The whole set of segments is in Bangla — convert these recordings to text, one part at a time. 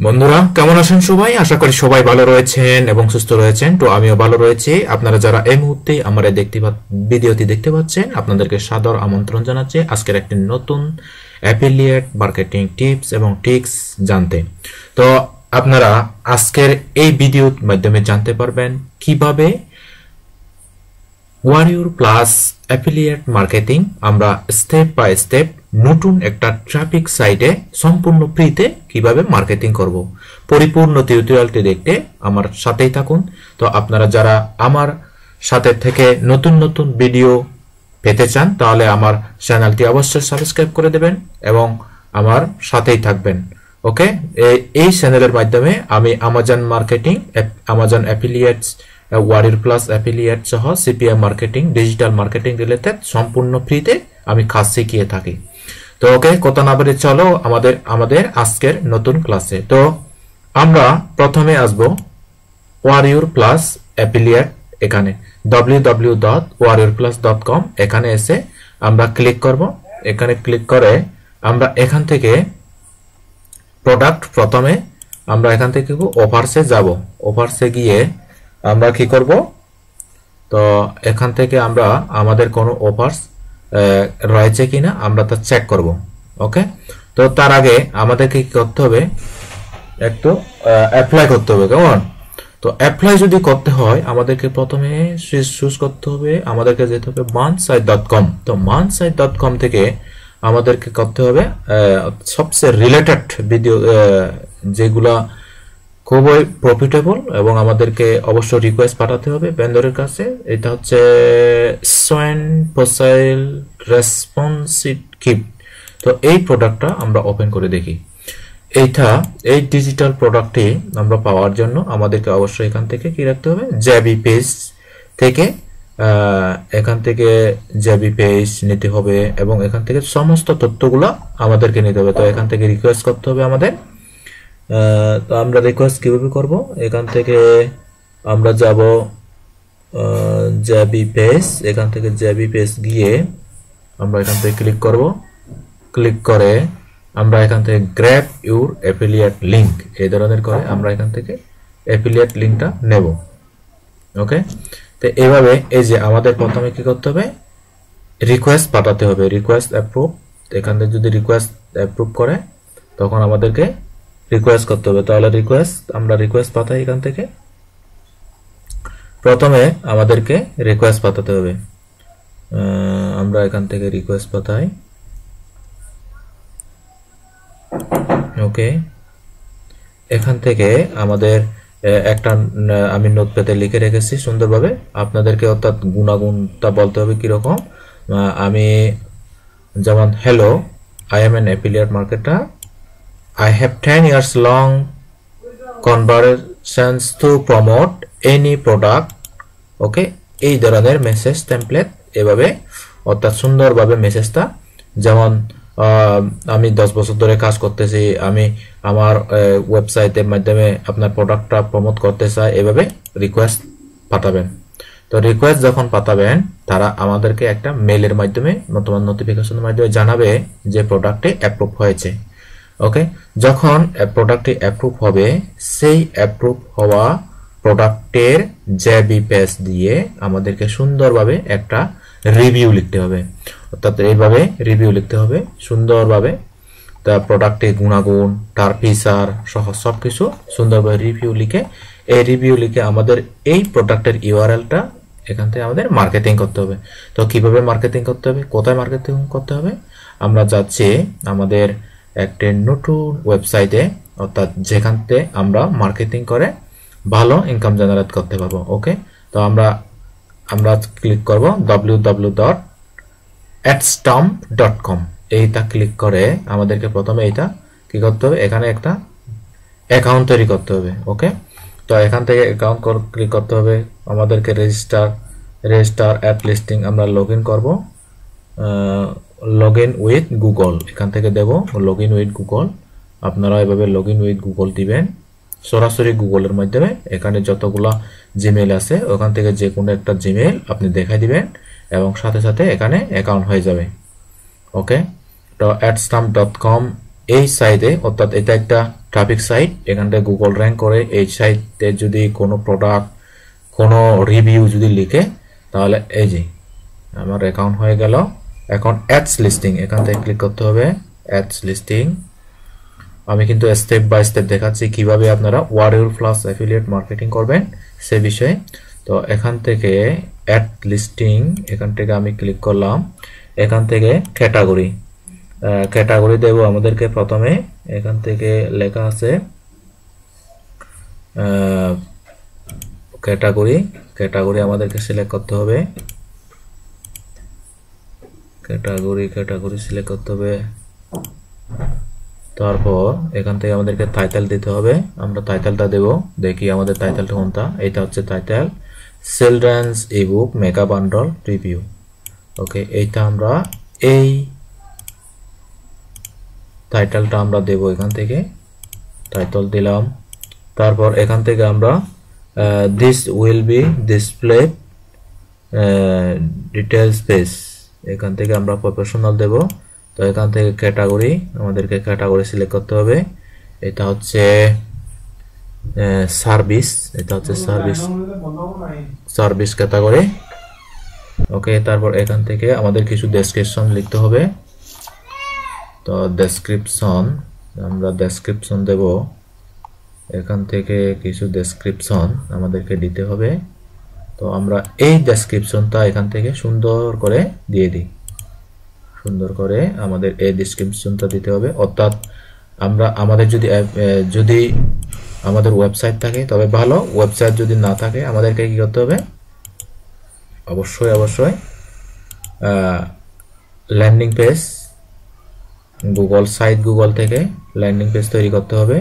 বন্ধুরা কেমন আছেন সবাই? আশা করি সবাই ভালো রয়েছেন এবং সুস্থ রয়েছেন। তো আমিও ভালো রয়েছি। আপনারা যারা এই মুহূর্তে আমার এই ভিডিওটি দেখতে পাচ্ছেন, আপনাদেরকে সাদর আমন্ত্রণ জানাচ্ছি আজকের একটি নতুন অ্যাফিলিয়েট মার্কেটিং টিপস এবং ট্রিক্স জানতে। তো আপনারা আজকের এই ভিডিওর মাধ্যমে জানতে পারবেন কিভাবে ওয়ারিয়র প্লাস অ্যাফিলিয়েট মার্কেটিং আমরা স্টেপ বাই স্টেপ নতুন একটা ট্রাফিক সাইটে সম্পূর্ণ ফ্রিতে কিভাবে মার্কেটিং করব। পরিপূর্ণ টিউটোরিয়ালটি দেখতে আমার সাথেই থাকুন। তো আপনারা যারা আমার সাথে থেকে নতুন নতুন ভিডিও পেতে চান তাহলে আমার চ্যানেলটি অবশ্যই সাবস্ক্রাইব করে দেবেন এবং আমার সাথেই থাকবেন। ওকে, এই চ্যানেলের মাধ্যমে আমি Amazon marketing, Amazon affiliates, warrior plus affiliate সহ CPM marketing, digital marketing related সম্পূর্ণ ফ্রিতে আমি কাজ শিখিয়ে থাকি। তো ওকে, কথা না বলে চলো আমাদের আজকের নতুন ক্লাসে। তো আমরা প্রথমে আসব ওয়ারিয়র প্লাস অ্যাফিলিয়েট, এখানে www.warriorplus.com এখানে এসে আমরা ক্লিক করব। এখানে ক্লিক করে আমরা এখান থেকে প্রোডাক্ট, প্রথমে আমরা এখান থেকে অফারসে যাব। অফারসে গিয়ে আমরা কি করব, তো এখান থেকে আমরা আমাদের কোনো অফার্স রয়েছে কিনা আমরা তা চেক করব। ওকে, তো তার আগে আমাদেরকে কি করতে হবে, একটু অ্যাপ্লাই করতে হবে। কেমন? তো অ্যাপ্লাই যদি করতে হয় আমাদেরকে প্রথমে চুজ করতে হবে, আমাদেরকে যেতে হবে mansite.com। তো mansite.com থেকে আমাদেরকে করতে হবে সবচেয়ে রিলেটেড ভিডিও যেগুলা খুবই প্রফিটেবল, এবং আমাদেরকে অবশ্য রিকোয়েস্ট পাঠাতে হবে ভেন্ডরের কাছে। এটা হচ্ছে সোয়েন প্রোসাইল রেসপন্সিভ কিট। তো এই প্রোডাক্টটা আমরা ওপেন করে দেখি। এই ডিজিটাল প্রোডাক্টটি আমরা পাওয়ার জন্য আমাদেরকে অবশ্যই এখান থেকে কি রাখতে হবে, জেবি পেজ থেকে এখান থেকে জেবি পেজ নিতে হবে এবং এখান থেকে সমস্ত তথ্যগুলো আমাদেরকে নিতে হবে। তো এখান থেকে রিকোয়েস্ট করতে হবে আমাদের। তো আমরা রিকোয়েস্ট কিভাবে করব, এখান থেকে আমরা যাব জেবি পেজ, এখান থেকে জেবি পেজ গিয়ে আমরা এখান থেকে ক্লিক করব। ক্লিক করে আমরা এখান থেকে গ্র্যাব ইউর অ্যাফিলিয়েট লিংক, এই ধরনের করে আমরা এখান থেকে অ্যাফিলিয়েট লিংকটা নেব। ওকে, তো এইভাবে এই যে আমাদের প্রথমে কি করতে হবে, রিকোয়েস্ট পাঠাতে হবে, রিকোয়েস্ট অ্যাপ্রুভ। এখান থেকে যদি রিকোয়েস্ট অ্যাপ্রুভ করে তখন আমাদেরকে রিকোয়েস্ট করতে হবে। তাহলে আমরা রিকোয়েস্ট পাঠাই। এখান থেকে প্রথমে আমাদেরকে রিকোয়েস্ট পাঠাতে হবে। আমরা এখান থেকে রিকোয়েস্ট পাঠাই। ওকে, এখান থেকে আমাদের একটা আমি নোটপ্যাডে লিখে রেখেছি সুন্দরভাবে আপনাদেরকে, অর্থাৎ গুণাগুণটা বলতে হবে কিরকম। আমি যেমন hello, I am an affiliate marketer, I have 10 years long conversations to promote any product. ওকে, এই ধরনের মেসেজ টেমপ্লেট এভাবে, অর্থাৎ সুন্দরভাবে মেসেজটা, যেমন আমি 10 বছর ধরে কাজ করতেছি, আমি আমার ওয়েবসাইটের মাধ্যমে আপনার প্রোডাক্টটা প্রমোট করতে চাই, এভাবে রিকোয়েস্ট পাঠাবেন। তো রিকোয়েস্ট যখন পাঠাবেন তারা আমাদেরকে একটা মেলের মাধ্যমে, নতুন নোটিফিকেশনের মাধ্যমে জানাবে যে প্রোডাক্টটি অ্যাপ্রুভ হয়েছে। ওকে, যখন প্রোডাক্টটি অ্যাপ্রুভ হবে সেই অ্যাপ্রুভ হওয়া প্রোডাক্টের জেবি পেজ দিয়ে আমাদেরকে সুন্দরভাবে একটা রিভিউ লিখতে হবে। অর্থাৎ এইভাবে রিভিউ লিখতে হবে সুন্দরভাবে, তার প্রোডাক্টের গুণাগুণ, তার ফিচার সহ সবকিছু সুন্দরভাবে রিভিউ লিখে, এই রিভিউ লিখে আমাদের এই প্রোডাক্টের ইউআরএলটা এখান থেকে আমাদের মার্কেটিং করতে হবে। তো কিভাবে মার্কেটিং করতে হবে, কোথায় মার্কেটিং করতে হবে, আমরা যাচ্ছি আমাদের একটি নতুন ওয়েবসাইটে, অর্থাৎ যেখান থেকে আমরা মার্কেটিং করে ভালো ইনকাম জেনারেট করতে পারবো। ওকে, তো আমরা ক্লিক করব www.adstomp.com, এইটা ক্লিক করে আমাদেরকে প্রথমে এইটা কি করতে হবে, এখানে একটা অ্যাকাউন্ট তৈরি করতে হবে। ওকে, তো এখান থেকে অ্যাকাউন্ট ক্লিক করতে হবে, আমাদেরকে রেজিস্টার অ্যাড লিস্টিং আমরা লগ ইন করবো, লগ ইন উইথ গুগল এখান থেকে দেব, লগ ইন উইথ গুগল। আপনারা এভাবে লগ ইন উইথ গুগল দিবেন সরাসরি গুগলের মাধ্যমে। এখানে যতগুলা জিমেইল আছে ওখান থেকে যে কোনো একটা জিমেইল আপনি দেখাই দিবেন এবং সাথে সাথে এখানে অ্যাকাউন্ট হয়ে যাবে। ওকে, তো adstomp.com এই সাইটে, অর্থাৎ এটা একটা ট্রাফিক সাইট, এখানটায় গুগল র্যাঙ্ক করে। এই সাইটে যদি কোনো প্রোডাক্ট, কোনো রিভিউ যদি লিখে, তাহলে এই যে আমার অ্যাকাউন্ট হয়ে গেল। এখন অ্যাডস লিস্টিং, এখান থেকে ক্লিক করতে হবে অ্যাডস লিস্টিং। আমি কিন্তু স্টেপ বাই স্টেপ দেখাচ্ছি কিভাবে আপনারা ওয়ার্ডউর প্লাস অ্যাফিলিয়েট মার্কেটিং করবেন সে বিষয়ে। তো এখান থেকে অ্যাড লিস্টিং, এখান থেকে আমি ক্লিক করলাম। এখান থেকে ক্যাটাগরি, ক্যাটাগরি দেব আমাদেরকে প্রথমে। এখান থেকে লেখা আছে ক্যাটাগরি, ক্যাটাগরি আমাদেরকে সিলেক্ট করতে হবে। ক্যাটাগরি সিলেক্ট করতে হবে। তারপর এখান থেকে আমাদেরকে টাইটেল দিতে হবে। আমরা টাইটেলটা দেব, দেখি আমাদের টাইটেলটা কোনটা। এটা হচ্ছে title, children's ebook mega bundle review. Okay, এইটা আমরা এই টাইটেলটা আমরা দেব। এখান থেকে টাইটেল দিলাম। তারপর এখান থেকে আমরা this will be display details page, এখান থেকে আমরা প্রফেশনাল দেব। তো এখান থেকে ক্যাটাগরি, আমাদেরকে ক্যাটাগরি সিলেক্ট করতে হবে। এটা হচ্ছে সার্ভিস, এটা হচ্ছে সার্ভিস ক্যাটাগরি। ওকে, তারপর এখান থেকে আমাদের কিছু ডেসক্রিপশন লিখতে হবে। তো ডেসক্রিপশন, আমরা ডেসক্রিপশন দেব। এখান থেকে কিছু ডেসক্রিপশন আমাদেরকে দিতে হবে। তো আমরা এই ডেসক্রিপশনটা এখান থেকে সুন্দর করে দিয়ে দিই। সুন্দর করে আমাদের এই ডেসক্রিপশনটা দিতে হবে। অর্থাৎ আমরা আমাদের যদি আমাদের ওয়েবসাইট থাকে তবে ভালো, ওয়েবসাইট যদি না থাকে আমাদেরকে কি করতে হবে, অবশ্যই ল্যান্ডিং পেজ, গুগল থেকে ল্যান্ডিং পেজ তৈরি করতে হবে।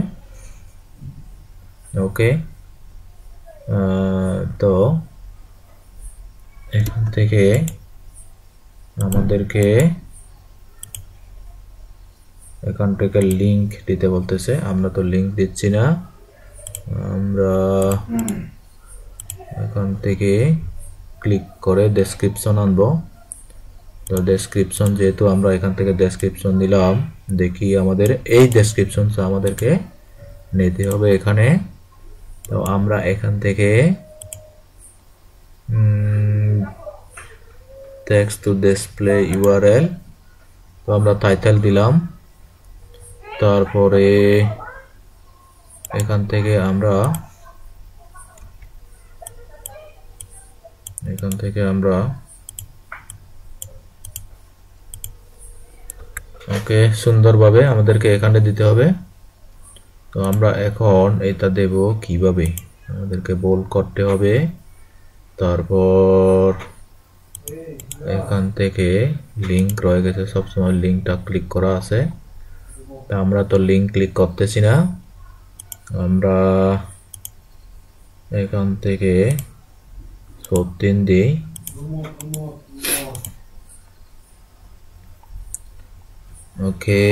ওকে, তো এখান থেকে আমাদেরকে লিংক দিতে বলতেছে, আমরা তো লিংক দিচ্ছি না। আমরা এখান থেকে ক্লিক করে ডেসক্রিপশন আনবো। তো ডেসক্রিপশন, যেহেতু আমরা এখান থেকে ডেসক্রিপশন দিলাম, দেখি আমাদের এই ডেসক্রিপশনটা আমাদেরকে নিতে হবে এখানে। তো আমরা এখান থেকে টেক্সট টু ডিসপ্লে ইউআরএল, তো আমরা টাইটেল দিলাম। তারপরে এখান থেকে আমরা ওকে, সুন্দরভাবে আমাদেরকে এখানে দিতে হবে। তো আমরা এখন এটা দেব কিভাবে, আমাদেরকে বোল্ড করতে হবে। তারপর এখান থেকে লিংক রয়ে গেছে, সবসময় লিংকটা ক্লিক করা আছে। তা আমরা তো লিংক ক্লিক করতেছি না। আমরা এখান থেকে 14 দিই। ওকে,